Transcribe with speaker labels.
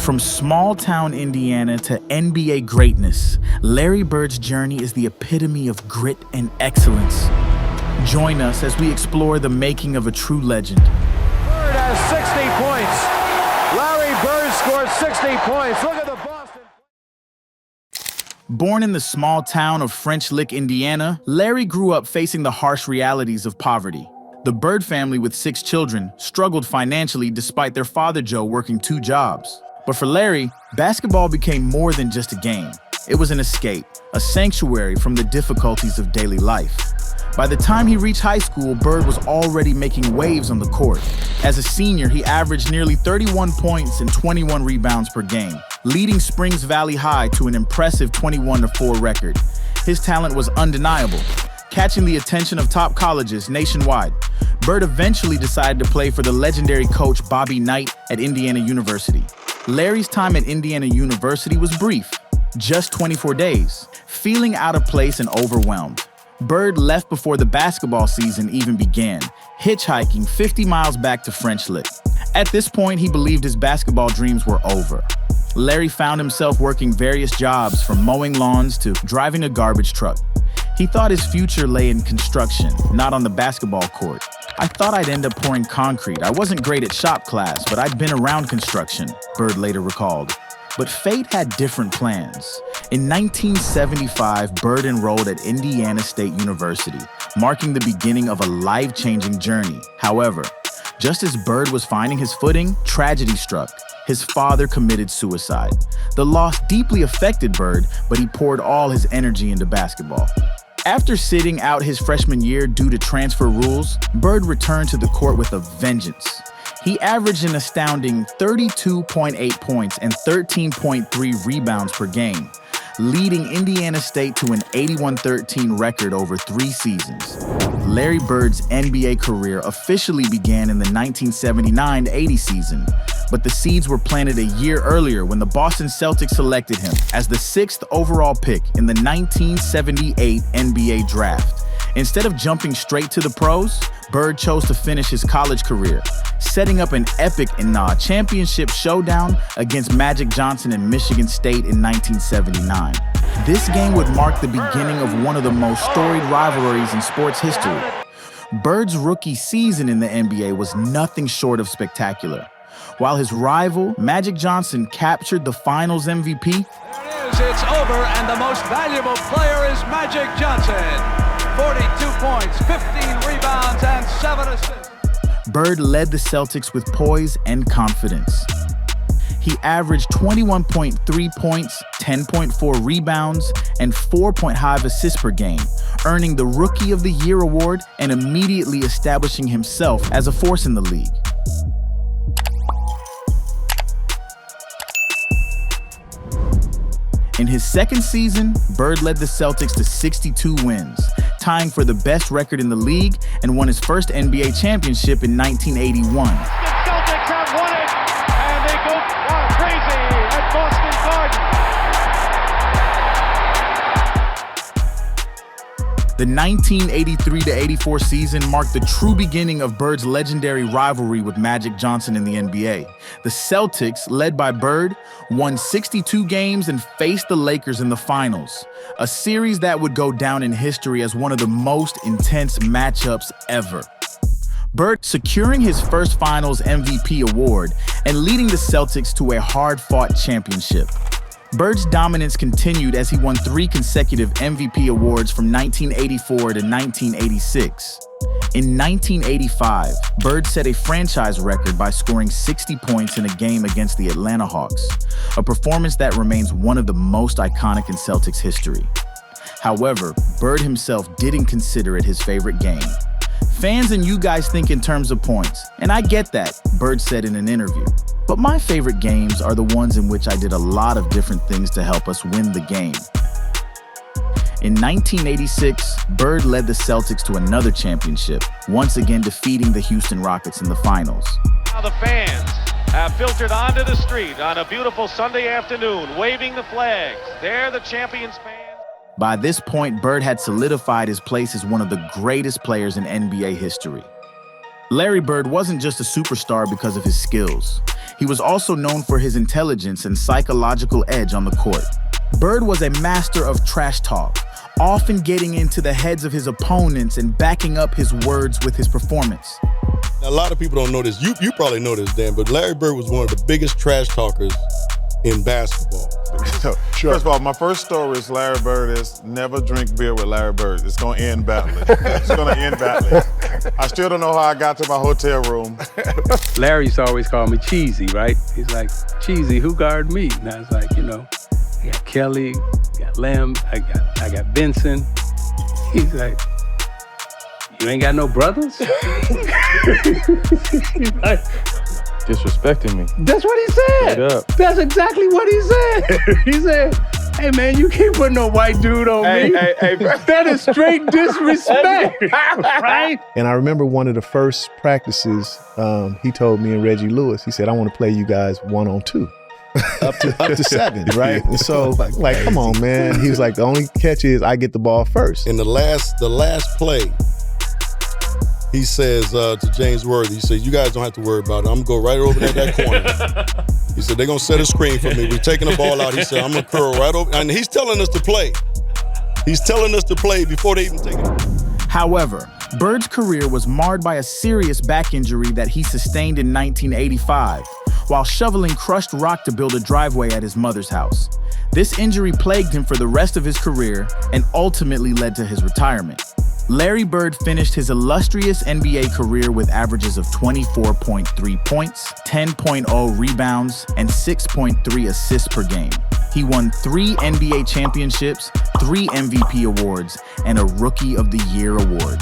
Speaker 1: From small-town Indiana to NBA greatness, Larry Bird's journey is the epitome of grit and excellence. Join us as we explore the making of a true legend.
Speaker 2: Bird has 60 points. Larry Bird scored 60 points. Look at the Boston.
Speaker 1: Born in the small town of French Lick, Indiana, Larry grew up facing the harsh realities of poverty. The Bird family, with 6 children, struggled financially despite their father Joe working 2 jobs. But for Larry, basketball became more than just a game. It was an escape, a sanctuary from the difficulties of daily life. By the time he reached high school, Bird was already making waves on the court. As a senior, he averaged nearly 31 points and 21 rebounds per game, leading Springs Valley High to an impressive 21-4 record. His talent was undeniable, catching the attention of top colleges nationwide. Bird eventually decided to play for the legendary coach Bobby Knight at Indiana University. Larry's time at Indiana University was brief, just 24 days. Feeling out of place and overwhelmed, Bird left before the basketball season even began, hitchhiking 50 miles back to French Lick. At this point, he believed his basketball dreams were over. Larry found himself working various jobs, from mowing lawns to driving a garbage truck. He thought his future lay in construction, not on the basketball court. "I thought I'd end up pouring concrete. I wasn't great at shop class, but I'd been around construction," Bird later recalled. But fate had different plans. In 1975, Bird enrolled at Indiana State University, marking the beginning of a life-changing journey. However, just as Bird was finding his footing, tragedy struck. His father committed suicide. The loss deeply affected Bird, but he poured all his energy into basketball. After sitting out his freshman year due to transfer rules, Bird returned to the court with a vengeance. He averaged an astounding 32.8 points and 13.3 rebounds per game, leading Indiana State to an 81-13 record over 3 seasons. Larry Bird's NBA career officially began in the 1979-80 season, but the seeds were planted a year earlier when the Boston Celtics selected him as the 6th overall pick in the 1978 NBA draft. Instead of jumping straight to the pros, Bird chose to finish his college career, setting up an epic championship showdown against Magic Johnson and Michigan State in 1979. This game would mark the beginning of one of the most storied rivalries in sports history. Bird's rookie season in the NBA was nothing short of spectacular. While his rival, Magic Johnson, captured the Finals MVP,
Speaker 3: there it is, it's over, and the most valuable player is Magic Johnson. 42 points, 15 rebounds, and 7 assists.
Speaker 1: Bird led the Celtics with poise and confidence. He averaged 21.3 points, 10.4 rebounds, and 4.5 assists per game, earning the Rookie of the Year award and immediately establishing himself as a force in the league. In his second season, Bird led the Celtics to 62 wins, tying for the best record in the league, and won his first NBA championship in 1981.
Speaker 2: The Celtics have won it, and they go crazy at Boston Garden.
Speaker 1: The 1983-84 season marked the true beginning of Bird's legendary rivalry with Magic Johnson in the NBA. The Celtics, led by Bird, won 62 games and faced the Lakers in the finals, a series that would go down in history as one of the most intense matchups ever. Bird securing his first Finals MVP award and leading the Celtics to a hard-fought championship. Bird's dominance continued as he won 3 consecutive MVP awards from 1984 to 1986. In 1985, Bird set a franchise record by scoring 60 points in a game against the Atlanta Hawks, a performance that remains one of the most iconic in Celtics history. However, Bird himself didn't consider it his favorite game. "Fans and you guys think in terms of points, and I get that," Bird said in an interview. "But my favorite games are the ones in which I did a lot of different things to help us win the game." In 1986, Bird led the Celtics to another championship, once again defeating the Houston Rockets in the finals.
Speaker 2: Now the fans have filtered onto the street on a beautiful Sunday afternoon, waving the flags. They're the champions fans.
Speaker 1: By this point, Bird had solidified his place as one of the greatest players in NBA history. Larry Bird wasn't just a superstar because of his skills. He was also known for his intelligence and psychological edge on the court. Bird was a master of trash talk, often getting into the heads of his opponents and backing up his words with his performance.
Speaker 4: Now, a lot of people don't know this. You probably know this, Dan, but Larry Bird was one of the biggest trash talkers in basketball.
Speaker 5: Sure. First of all, my first story is Larry Bird is never drink beer with Larry Bird. It's going to end badly. It's going to end badly. I still don't know how I got to my hotel room.
Speaker 6: Larry used to always call me Cheesy, right? He's like, Cheesy, who guard me? And I was like, you know, I got Kelly, I got Lem, I got Benson. He's like, you ain't got no brothers? He's like,
Speaker 7: disrespecting me.
Speaker 6: that's what he said.
Speaker 7: Straight up.
Speaker 6: That's exactly what he said. He said, hey man, you can't put no white dude on me. That is straight disrespect, right?
Speaker 8: And I remember one of the first practices, he told me and Reggie Lewis, he said, I want to play you guys 1-on-2. up to 7, right? And so, like, come on, man. He was like, the only catch is I get the ball first.
Speaker 4: In the last play, he says to James Worthy, he says, you guys don't have to worry about it. I'm going to go right over there that corner. He said, they're going to set a screen for me. We're taking the ball out. He said, I'm going to curl right over. And he's telling us to play. He's telling us to play before they even take it.
Speaker 1: However, Bird's career was marred by a serious back injury that he sustained in 1985 while shoveling crushed rock to build a driveway at his mother's house. This injury plagued him for the rest of his career and ultimately led to his retirement. Larry Bird finished his illustrious NBA career with averages of 24.3 points, 10.0 rebounds, and 6.3 assists per game. He won 3 NBA championships, 3 MVP awards, and a Rookie of the Year award.